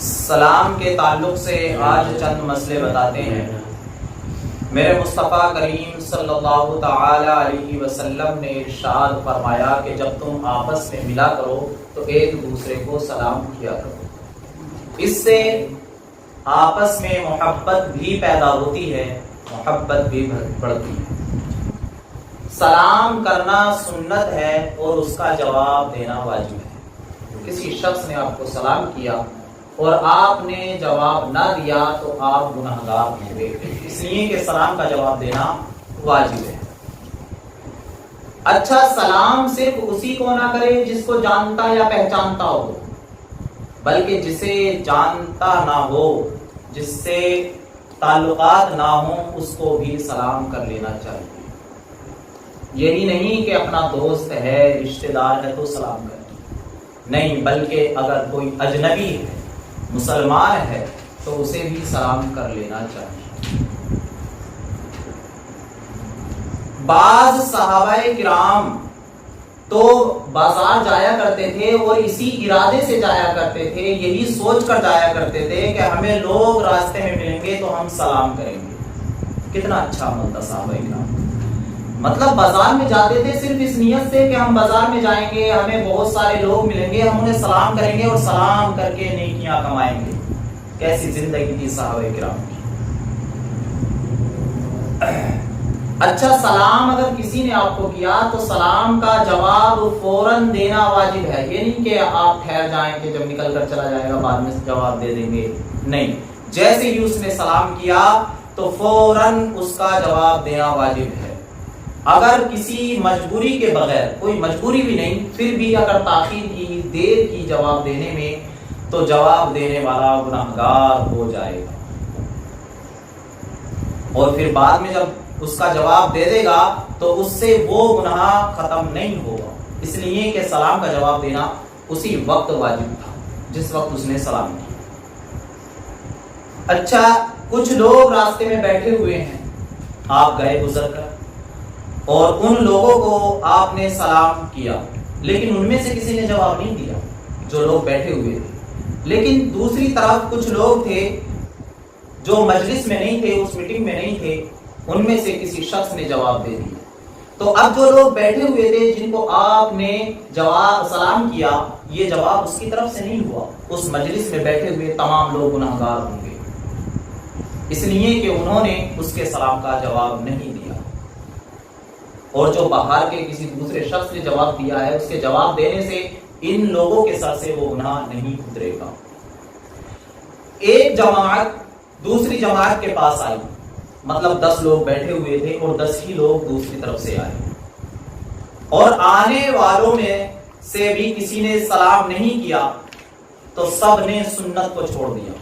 سلام کے تعلق سے آج چند مسئلے بتاتے ہیں۔ میرے مصطفیٰ کریم صلی اللہ تعالی علیہ وسلم نے ارشاد فرمایا کہ جب تم آپس میں ملا کرو تو ایک دوسرے کو سلام کیا کرو، اس سے آپس میں محبت بھی پیدا ہوتی ہے، محبت بھی بڑھتی ہے۔ سلام کرنا سنت ہے اور اس کا جواب دینا واجب ہے۔ کسی شخص نے آپ کو سلام کیا اور آپ نے جواب نہ دیا تو آپ گناہگار ہوں گے، اس لیے کہ سلام کا جواب دینا واجب ہے۔ اچھا، سلام صرف اسی کو نہ کرے جس کو جانتا یا پہچانتا ہو، بلکہ جسے جانتا نہ ہو، جس سے تعلقات نہ ہوں، اس کو بھی سلام کر لینا چاہیے۔ یہی نہیں کہ اپنا دوست ہے، رشتہ دار ہے تو سلام کریں، نہیں، بلکہ اگر کوئی اجنبی ہے، مسلمان ہے، تو اسے بھی سلام کر لینا چاہیے۔ بعض صحابہ کرام تو بازار جایا کرتے تھے اور اسی ارادے سے جایا کرتے تھے، یہی سوچ کر جایا کرتے تھے کہ ہمیں لوگ راستے میں ملیں گے تو ہم سلام کریں گے۔ کتنا اچھا عمل تھا صحابہ کرام، مطلب بازار میں جاتے تھے صرف اس نیت سے کہ ہم بازار میں جائیں گے، ہمیں بہت سارے لوگ ملیں گے، ہم انہیں سلام کریں گے اور سلام کر کے نیکیاں کمائیں گے۔ کیسی زندگی تھی صحابہ کرام کی۔ اچھا، سلام اگر کسی نے آپ کو کیا تو سلام کا جواب فوراً دینا واجب ہے، یہ نہیں کہ آپ ٹھہر جائیں کہ جب نکل کر چلا جائے گا بعد میں جواب دے دیں گے، نہیں، جیسے ہی اس نے سلام کیا تو فوراً اس کا جواب دینا واجب ہے۔ اگر کسی مجبوری کے بغیر، کوئی مجبوری بھی نہیں، پھر بھی اگر تاخیر کی، دیر کی جواب دینے میں، تو جواب دینے والا گناہگار ہو جائے گا، اور پھر بعد میں جب اس کا جواب دے دے گا تو اس سے وہ گناہ ختم نہیں ہوگا، اس لیے کہ سلام کا جواب دینا اسی وقت واجب تھا جس وقت اس نے سلام کیا۔ اچھا، کچھ لوگ راستے میں بیٹھے ہوئے ہیں، آپ گئے گزر کر اور ان لوگوں کو آپ نے سلام کیا، لیکن ان میں سے کسی نے جواب نہیں دیا جو لوگ بیٹھے ہوئے تھے، لیکن دوسری طرف کچھ لوگ تھے جو مجلس میں نہیں تھے، اس میٹنگ میں نہیں تھے، ان میں سے کسی شخص نے جواب دے دیا۔ تو اب جو لوگ بیٹھے ہوئے تھے جن کو آپ نے جواب سلام کیا، یہ جواب اس کی طرف سے نہیں ہوا، اس مجلس میں بیٹھے ہوئے تمام لوگ گناہگار ہوں گے، اس لیے کہ انہوں نے اس کے سلام کا جواب نہیں دیا، اور جو باہر کے کسی دوسرے شخص نے جواب دیا ہے، اس کے جواب دینے سے ان لوگوں کے سر سے وہ گناہ نہیں اترے گا۔ ایک جماعت دوسری جماعت کے پاس آئی، مطلب 10 لوگ بیٹھے ہوئے تھے اور 10 ہی لوگ دوسری طرف سے آئے، اور آنے والوں میں سے بھی کسی نے سلام نہیں کیا، تو سب نے سنت کو چھوڑ دیا،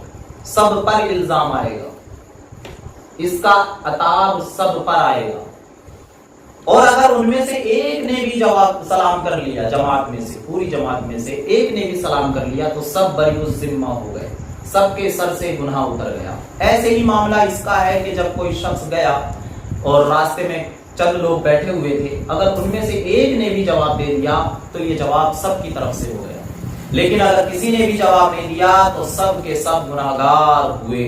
سب پر الزام آئے گا، اس کا عتاب سب پر آئے گا۔ اور اگر ان میں سے ایک نے بھی جواب سلام کر لیا، جماعت میں سے، پوری جماعت میں سے ایک نے بھی سلام کر لیا، تو سب بری الذمہ ہو گئے، سب کے سر سے گناہ اتر گیا۔ ایسے ہی معاملہ اس کا ہے کہ جب کوئی شخص گیا اور راستے میں چند لوگ بیٹھے ہوئے تھے، اگر ان میں سے ایک نے بھی جواب دے دیا تو یہ جواب سب کی طرف سے ہو گیا، لیکن اگر کسی نے بھی جواب نہیں دیا تو سب کے سب گناہگار ہوئے،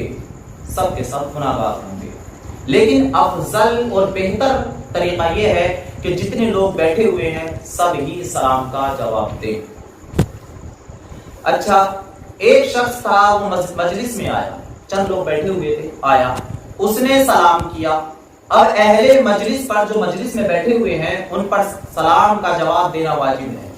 سب کے سب گناہگار ہوں گے۔ لیکن افضل اور بہتر طریقہ یہ ہے کہ جتنے لوگ بیٹھے ہوئے ہیں سب ہی سلام کا جواب دیں۔ اچھا، ایک شخص تھا، وہ مجلس میں آیا، چند لوگ بیٹھے ہوئے تھے، آیا، اس نے سلام کیا۔ اب اہل مجلس پر، جو مجلس میں بیٹھے ہوئے ہیں، ان پر سلام کا جواب دینا واجب ہے،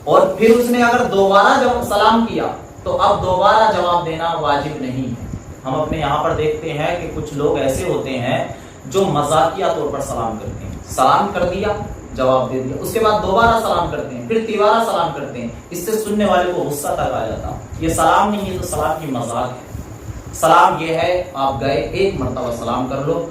اور پھر اس نے اگر دوبارہ جب سلام کیا تو اب دوبارہ جواب دینا واجب نہیں ہے۔ ہم اپنے یہاں پر دیکھتے ہیں کہ کچھ لوگ ایسے ہوتے ہیں جو مذاقیہ طور پر سلام کرتے ہیں، سلام کر دیا، جواب دے دیا، اس کے بعد دوبارہ سلام کرتے ہیں، پھر تیسرا سلام کرتے ہیں، اس سے سننے والے کو غصہ تک آ جاتا۔ یہ سلام نہیں، یہ تو سلام کی مذاق ہے۔ سلام یہ ہے آپ گئے، ایک مرتبہ سلام کر لو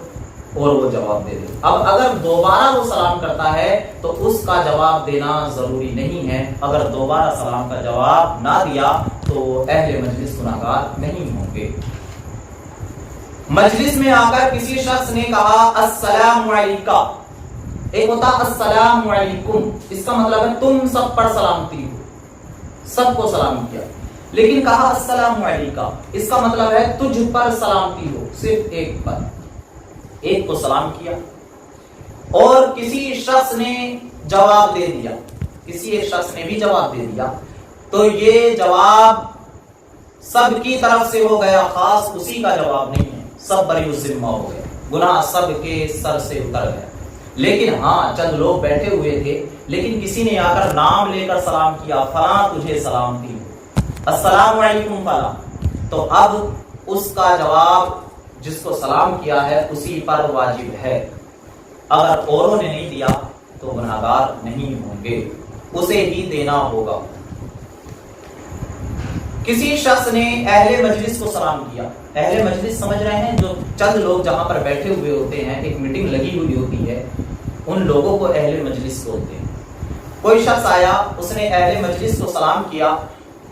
اور وہ جواب دے دے۔ اب اگر دوبارہ وہ سلام کرتا ہے تو اس کا جواب دینا ضروری نہیں ہے، اگر دوبارہ سلام کا جواب نہ دیا تو اہل مجلس گناہگار نہیں ہوں گے۔ مجلس میں آ کر کسی شخص نے کہا السلام علیکم، ایک ہوتا السلام علیکم، اس کا مطلب ہے تم سب پر سلامتی ہو، سب کو سلام کیا، لیکن کہا السلام علیکہ، اس کا مطلب ہے تجھ پر سلامتی ہو، صرف ایک پر، ایک کو سلام کیا۔ اور کسی شخص نے جواب دے دیا، کسی ایک شخص نے بھی جواب دے دیا، تو یہ جواب سب کی طرف سے ہو گیا، خاص اسی کا جواب نہیں ہے، سب بری الذمہ ہو گئے، گناہ سب کے سر سے اتر گیا۔ لیکن ہاں چند لوگ بیٹھے ہوئے تھے، لیکن کسی نے آ کر نام لے کر سلام کیا، فلاں تجھے سلامتی ہو، السلام علیکم فلاں، تو اب اس کا جواب جس کو سلام کیا ہے اسی پر واجب ہے۔ اگر اوروں نے نہیں دیا تو گناہگار نہیں ہوں گے، اسے ہی دینا ہوگا۔ کسی شخص نے اہل مجلس کو سلام کیا، اہل مجلس سمجھ رہے ہیں جو چند لوگ جہاں پر بیٹھے ہوئے ہوتے ہیں، ایک میٹنگ لگی ہوئی ہوتی ہے، ان لوگوں کو اہل مجلس بولتے ہیں۔ کوئی شخص آیا، اس نے اہل مجلس کو سلام کیا،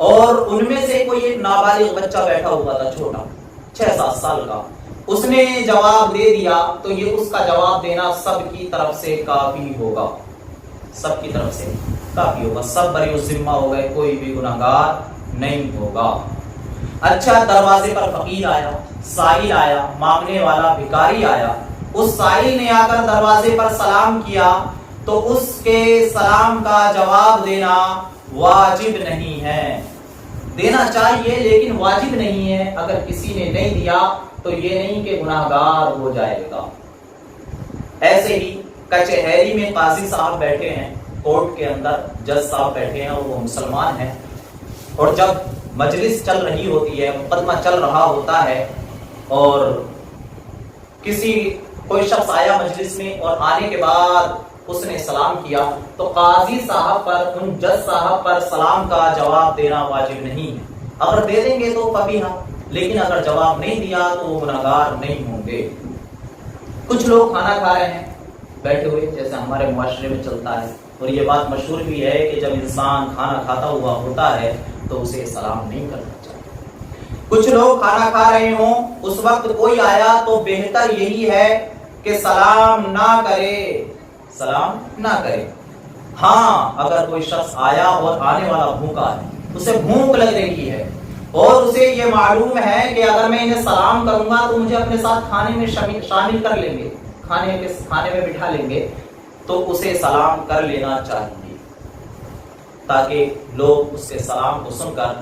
اور ان میں سے کوئی ایک نابالغ بچہ بیٹھا ہوا تھا، چھوٹا 6-7 سال کا، اس نے جواب دے دیا، تو یہ اس کا جواب دینا سب کی طرف سے کافی ہوگا، سب کی طرف سے کافی ہوگا، سب بری الذمہ ہو گئے، کوئی بھی گناہگار نہیں ہوگا۔ اچھا، دروازے پر فقیر آیا، سائل آیا، مانگنے والا بھکاری آیا، اس سائل نے آ کر دروازے پر سلام کیا، تو اس کے سلام کا جواب دینا واجب نہیں ہے، دینا چاہیے لیکن واجب نہیں ہے۔ اگر کسی نے نہیں دیا تو یہ نہیں کہ گناہگار ہو جائے گا۔ ایسے ہی کچہری میں قاضی صاحب بیٹھے ہیں، کورٹ کے اندر جج صاحب بیٹھے ہیں، اور وہ مسلمان ہیں، اور جب مجلس چل رہی ہوتی ہے، مقدمہ چل رہا ہوتا ہے، اور کوئی شخص آیا مجلس میں، اور آنے کے بعد اس نے سلام کیا، تو قاضی صاحب پر، ان جج صاحب پر سلام کا جواب دینا واجب نہیں ہے۔ اگر دے دیں گے تو فبیہا، لیکن اگر جواب نہیں دیا تو وہ گناہگار نہیں ہوں گے۔ کچھ لوگ کھانا کھا رہے ہیں بیٹھے ہوئے، جیسے ہمارے معاشرے میں چلتا ہے، اور یہ بات مشہور بھی ہے کہ جب انسان کھانا کھاتا ہوا ہوتا ہے تو اسے سلام نہیں کرنا چاہیے۔ کچھ لوگ کھانا کھا رہے ہوں، اس وقت کوئی آیا تو بہتر یہی ہے کہ سلام نہ کرے، سلام نہ کرے۔ ہاں، اگر کوئی شخص آیا اور آنے والا بھوکا ہے، اسے بھوک لگ رہی ہے، اور اسے یہ معلوم ہے کہ اگر میں انہیں سلام کروں گا تو مجھے اپنے ساتھ کھانے میں شامل کر لیں گے، کھانے میں بٹھا لیں گے، تو اسے سلام کر لینا چاہیے، تاکہ لوگ اس کے سلام کو سن کر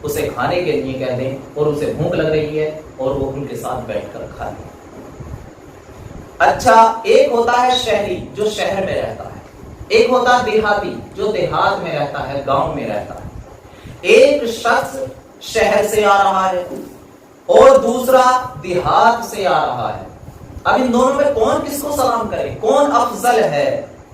اسے کھانے کے لیے کہہ دیں، اور اسے بھوک لگ رہی ہے اور وہ ان کے ساتھ بیٹھ کر کھا لیں۔ اچھا، ایک ہوتا ہے شہری جو شہر میں رہتا ہے، ایک ہوتا ہے دیہاتی جو دیہات میں رہتا ہے، گاؤں میں رہتا ہے۔ ایک شخص شہر سے آ رہا ہے اور دوسرا دیہات سے آ رہا ہے، اب ان دونوں میں کون کس کو سلام کرے، کون افضل ہے؟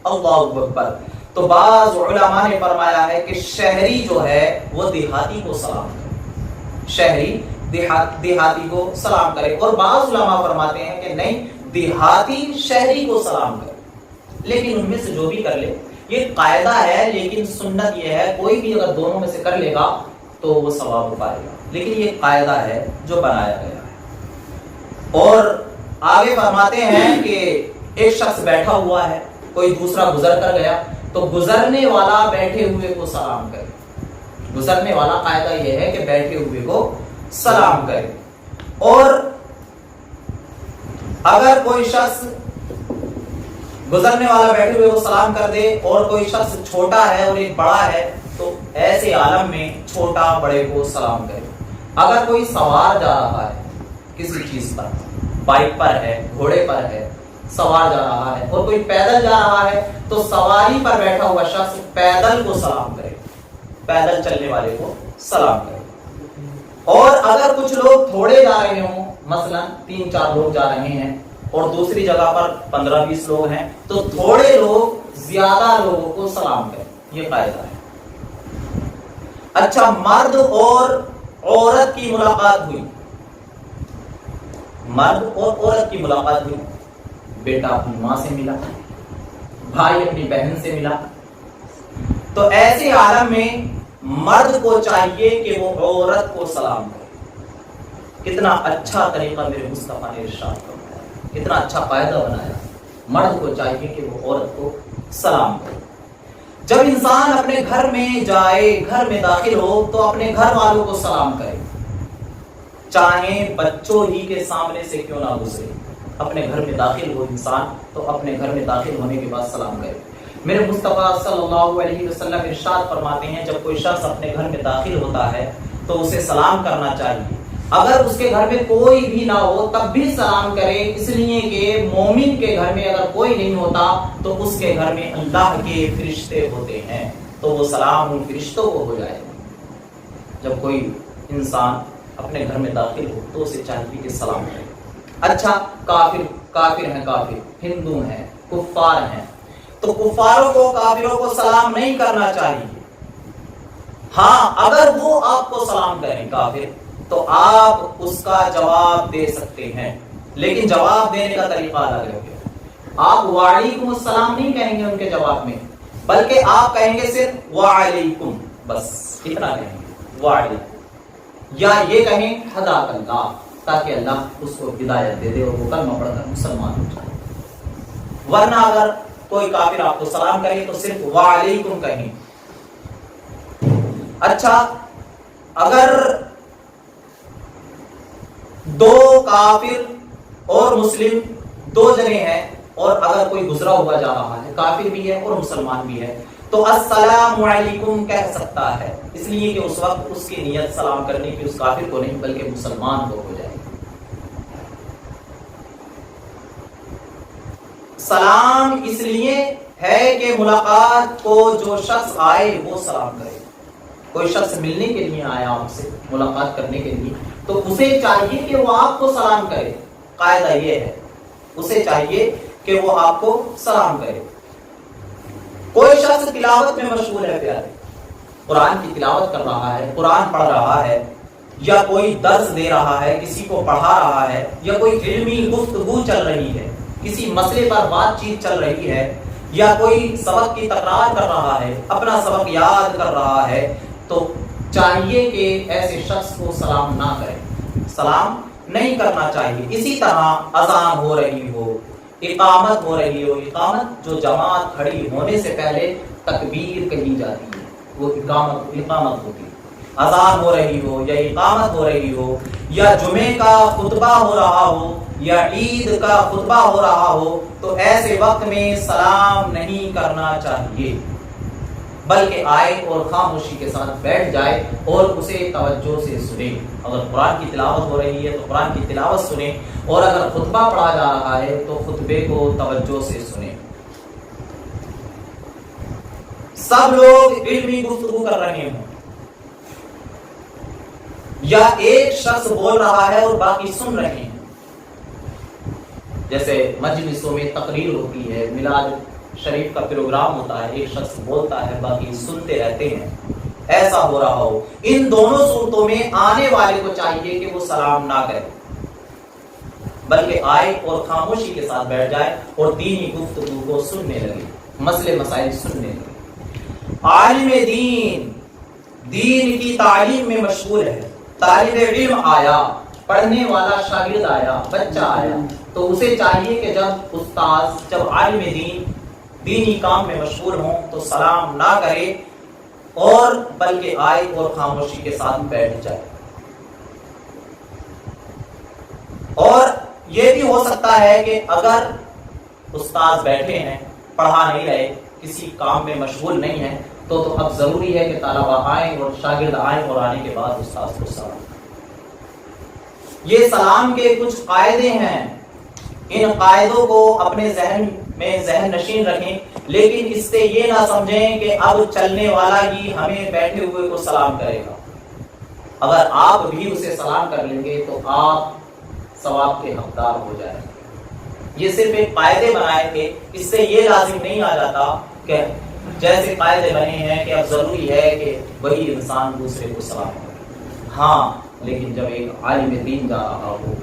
اللہ اکبر۔ تو بعض علماء نے فرمایا ہے کہ شہری جو ہے وہ دیہاتی کو سلام کرے، شہری دیہاتی کو سلام کرے، اور بعض علماء فرماتے ہیں کہ نہیں، دیہاتی شہری کو سلام کرے، لیکن ان میں سے جو بھی کر لے، یہ قاعدہ ہے، لیکن سنت یہ ہے کوئی بھی اگر دونوں میں سے کر لے گا تو وہ ثواب پائے گا، لیکن یہ قاعدہ ہے جو بنایا گیا ہے۔ اور آگے فرماتے ہیں کہ ایک شخص بیٹھا ہوا ہے، کوئی دوسرا گزر کر گیا، تو گزرنے والا بیٹھے ہوئے کو سلام کرے، گزرنے والا قاعدہ یہ ہے کہ بیٹھے ہوئے کو سلام کرے۔ اور اگر کوئی شخص گزرنے والا بیٹھے ہوئے کو سلام کر دے اور کوئی شخص چھوٹا ہے اور ایک بڑا ہے، تو ایسے عالم میں چھوٹا بڑے کو سلام کرے۔ اگر کوئی سوار جا رہا ہے کسی چیز پر، بائک پر ہے، گھوڑے پر ہے، سوار جا رہا ہے، اور کوئی پیدل جا رہا ہے، تو سواری پر بیٹھا ہوا شخص پیدل کو سلام کرے، پیدل چلنے والے کو سلام کرے۔ اور اگر کچھ لوگ تھوڑے جا رہے ہوں، مثلا 3-4 لوگ جا رہے ہیں اور دوسری جگہ پر 15-20 لوگ ہیں، تو تھوڑے لوگ زیادہ لوگوں کو سلام کریں، یہ قاعدہ ہے۔ اچھا، مرد اور عورت کی ملاقات ہوئی، مرد اور عورت کی ملاقات ہوئی، بیٹا اپنی ماں سے ملا، بھائی اپنی بہن سے ملا، تو ایسے عالم میں مرد کو چاہیے کہ وہ عورت کو سلام کرے۔ کتنا اچھا طریقہ میرے مصطفیٰ نے ارشاد فرمایا، کتنا اچھا قاعدہ بنایا، مرد کو چاہیے کہ وہ عورت کو سلام کرے۔ جب انسان اپنے گھر میں جائے، گھر میں داخل ہو تو اپنے گھر والوں کو سلام کرے، چاہے بچوں ہی کے سامنے سے کیوں نہ گزرے۔ اپنے گھر میں داخل ہو انسان تو اپنے گھر میں داخل ہونے کے بعد سلام کرے۔ میرے مصطفیٰ صلی اللہ علیہ وسلم ارشاد فرماتے ہیں جب کوئی شخص اپنے گھر میں داخل ہوتا ہے تو اسے سلام کرنا چاہیے، اگر اس کے گھر میں کوئی بھی نہ ہو تب بھی سلام کرے، اس لیے کہ مومن کے گھر میں اگر کوئی نہیں ہوتا تو اس کے گھر میں اللہ کے فرشتے ہوتے ہیں، تو وہ سلام ان فرشتوں کو ہو جائے گا۔ جب کوئی انسان اپنے گھر میں داخل ہو تو اسے چاہیے کہ سلام کرے۔ اچھا، کافر ہیں، کافر ہندو ہیں، کفار ہیں، تو کفاروں کو، کافروں کو سلام نہیں کرنا چاہیے۔ ہاں، اگر وہ آپ کو سلام کریں کافر تو آپ اس کا جواب دے سکتے ہیں، لیکن جواب دینے کا طریقہ الگ ہے۔ آپ وعلیکم السلام نہیں کہیں گے ان کے جواب میں، بلکہ آپ کہیں گے صرف وعلیکم، بس اتنا کہیں گے، وعلیکم، یا یہ کہیں ہداک اللہ، تاکہ اللہ اس کو ہدایت دے دے اور وہ کلمہ پڑھ کر مسلمان ہو جائے۔ ورنہ اگر کوئی کافر آپ کو سلام کرے تو صرف وعلیکم کہیں۔ اچھا، اگر دو کافر اور مسلم دو جنے ہیں اور اگر کوئی گزرا ہوا جا رہا ہے، کافر بھی ہے اور مسلمان بھی ہے، تو السلام علیکم کہہ سکتا ہے، اس لیے کہ اس وقت اس کی نیت سلام کرنے کی اس کافر کو نہیں بلکہ مسلمان کو ہو جائے۔ سلام اس لیے ہے کہ ملاقات کو جو شخص آئے وہ سلام کرے۔ کوئی شخص ملنے کے لیے آیا آپ سے، ملاقات کرنے کے لیے، تو اسے چاہیے کہ وہ آپ کو سلام کرے۔ قاعدہ یہ ہے، اسے چاہیے کہ وہ آپ کو سلام کرے۔ کوئی شخص تلاوت میں مشغول ہے، پیارے، قرآن کی تلاوت کر رہا ہے، قرآن پڑھ رہا ہے، یا کوئی درس دے رہا ہے، کسی کو پڑھا رہا ہے، یا کوئی علمی گفتگو چل رہی ہے، کسی مسئلے پر بات چیت چل رہی ہے، یا کوئی سبق کی تکرار کر رہا ہے، اپنا سبق یاد کر رہا ہے، تو چاہیے کہ ایسے شخص کو سلام نہ کرے، سلام نہیں کرنا چاہیے۔ اسی طرح اذان ہو رہی ہو، اقامت ہو رہی ہو، اقامت جو جماعت کھڑی ہونے سے پہلے تکبیر کہی جاتی ہے، وہ اقامت ہوتی ہے۔ اذان ہو رہی ہو یا اقامت ہو رہی ہو، یا جمعے کا خطبہ ہو رہا ہو یا عید کا خطبہ ہو رہا ہو، تو ایسے وقت میں سلام نہیں کرنا چاہیے، بلکہ آئے اور خاموشی کے ساتھ بیٹھ جائے اور اسے توجہ سے سنے۔ اگر قرآن کی تلاوت ہو رہی ہے تو قرآن کی تلاوت سنیں، اور اگر خطبہ پڑھا جا رہا ہے تو خطبے کو توجہ سے سنیں۔ سب لوگ علمی گفتگو کر رہے ہوں، یا ایک شخص بول رہا ہے اور باقی سن رہے ہیں، جیسے مجلسوں میں تقریر ہوتی ہے، میلاد شریف کا پروگرام ہوتا ہے، ایک شخص بولتا ہے باقی سنتے رہتے ہیں، ایسا ہو رہا ہو، ان دونوں صورتوں میں آنے والے کو چاہیے کہ وہ سلام نہ کرے، بلکہ آئے اور خاموشی کے ساتھ بیٹھ جائے اور دینی گفتگو کو سننے لگے، مسئلے مسائل سننے لگے۔ عالم دین کی تعلیم میں مشغول ہے، طالب علم آیا، پڑھنے والا شاگرد آیا، بچہ آیا، تو اسے چاہیے کہ جب عالم دینی کام میں مشغول ہوں تو سلام نہ کرے، اور بلکہ آئے اور خاموشی کے ساتھ بیٹھ جائے۔ اور یہ بھی ہو سکتا ہے کہ اگر استاد بیٹھے ہیں، پڑھا نہیں رہے، کسی کام میں مشغول نہیں ہے، تو اب ضروری ہے کہ طلبہ آئیں اور شاگرد آئیں اور آنے کے بعد استاد کو سلام۔ یہ سلام کے کچھ قاعدے ہیں، ان قاعدوں کو اپنے ذہن میں ذہن نشین رکھیں، لیکن اس سے یہ نہ سمجھیں کہ اب چلنے والا ہی ہمیں بیٹھے ہوئے کو سلام کرے گا۔ اگر آپ بھی اسے سلام کر لیں گے تو آپ ثواب کے حقدار ہو جائیں گے۔ یہ صرف ایک قاعدے بنائے تھے، اس سے یہ لازم نہیں آ جاتا کہ جیسے قاعدے بنے ہیں کہ اب ضروری ہے کہ وہی انسان دوسرے کو سلام کرے۔ ہاں، لیکن جب ایک عالم دین جا رہا ہو،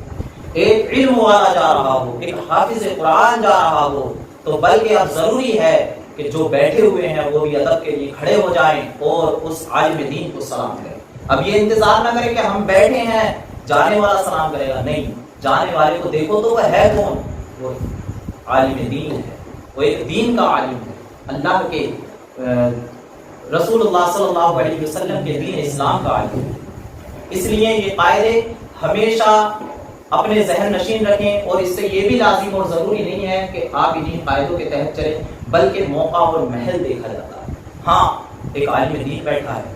ایک علم والا جا رہا ہو، ایک حافظ قرآن جا رہا ہو، تو بلکہ اب ضروری ہے کہ جو بیٹھے ہوئے ہیں وہ بھی ادب کے لیے کھڑے ہو جائیں اور اس عالم دین کو سلام کریں۔ اب یہ انتظار نہ کریں کہ ہم بیٹھے ہیں جانے والا سلام کرے گا، نہیں، جانے والے کو دیکھو تو وہ ہے کون؟ وہ عالم دین ہے، وہ ایک دین کا عالم ہے، اللہ کے رسول اللہ صلی اللہ علیہ وسلم کے دین اسلام کا عالم. اس لیے یہ قاعدے ہمیشہ اپنے ذہن نشین رکھیں، اور اس سے یہ بھی لازم اور ضروری نہیں ہے کہ آپ انہیں قاعدوں کے تحت چلیں، بلکہ موقع اور محل دیکھا جاتا ہے. ہاں ایک عالم دین بیٹھا ہے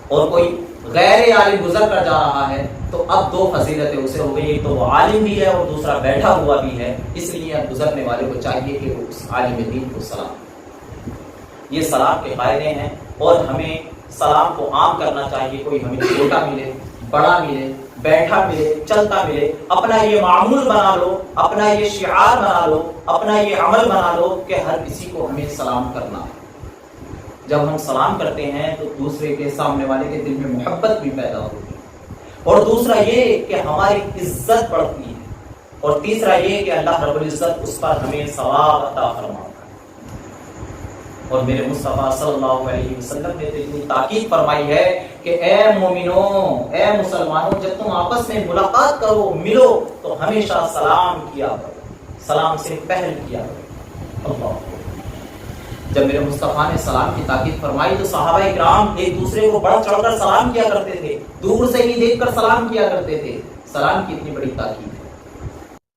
اور کوئی غیر عالم گزر کر جا رہا ہے تو اب دو فضیلتیں اسے ہو گئی، ایک تو وہ عالم بھی ہے اور دوسرا بیٹھا ہوا بھی ہے. اس لیے اب گزرنے والے کو چاہیے کہ وہ اس عالم دین کو سلام. یہ سلام کے قاعدے ہیں اور ہمیں سلام کو عام کرنا چاہیے. کوئی ہمیں چھوٹا ملے، بڑا ملے، بیٹھا ملے، چلتا ملے، اپنا یہ معمول بنا لو، اپنا یہ شعار بنا لو، اپنا یہ عمل بنا لو کہ ہر کسی کو ہمیں سلام کرنا ہے. جب ہم سلام کرتے ہیں تو دوسرے کے سامنے والے کے دل میں محبت بھی پیدا ہوتی ہے، اور دوسرا یہ کہ ہماری عزت بڑھتی ہے، اور تیسرا یہ کہ اللہ رب العزت اس پر ہمیں ثواب عطا فرماتا ہے. اور میرے مصطفیٰ صلی اللہ علیہ وسلم نے تو اتنی تاکید فرمائی ہے کہ اے مومنوں، اے مسلمانوں، جب تم آپس میں ملاقات کرو، ملو تو ہمیشہ سلام کیا کرو، سلام سے پہل کیا کرو. اللہ. جب میرے مصطفیٰ نے سلام کی تاکید فرمائی تو صحابہ کرام ایک دوسرے کو بڑھ چڑھ کر سلام کیا کرتے تھے، دور سے ہی دیکھ کر سلام کیا کرتے تھے. سلام کی اتنی بڑی تاکید ہے.